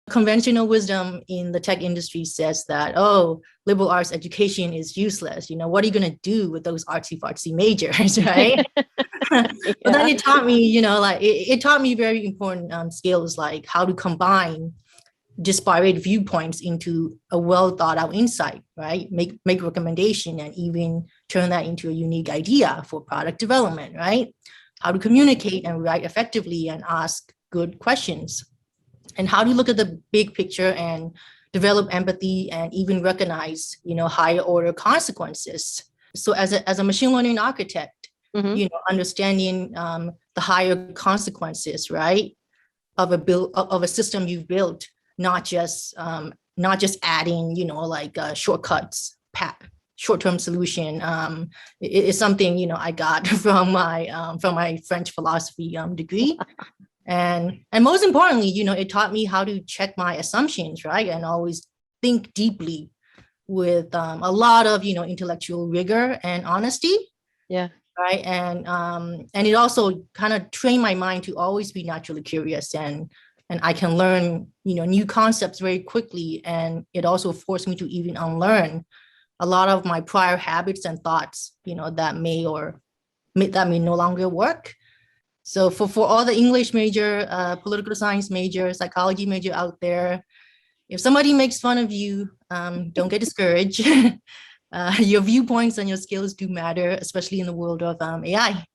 Conventional wisdom in the tech industry says that, oh, liberal arts education is useless. What are you going to do with those artsy fartsy majors, right? But then it taught me, it taught me very important skills like how to combine disparate viewpoints into a well thought out insight, right? Make recommendation and even turn that into a unique idea for product development, right? How to communicate and write effectively and ask good questions. And how do you look at the big picture and develop empathy and even recognize, higher order consequences. So as a machine learning architect, understanding the higher consequences, right, of a system you've built, not just adding, shortcuts, short-term solution. It's something I got from my French philosophy degree. And most importantly, it taught me how to check my assumptions, right? And always think deeply with a lot of, intellectual rigor and honesty. Yeah. Right. And it also kind of trained my mind to always be naturally curious and I can learn, new concepts very quickly. And it also forced me to even unlearn a lot of my prior habits and thoughts, that may no longer work. So for all the English major, political science major, psychology major out there, if somebody makes fun of you, don't get discouraged. Your viewpoints and your skills do matter, especially in the world of AI.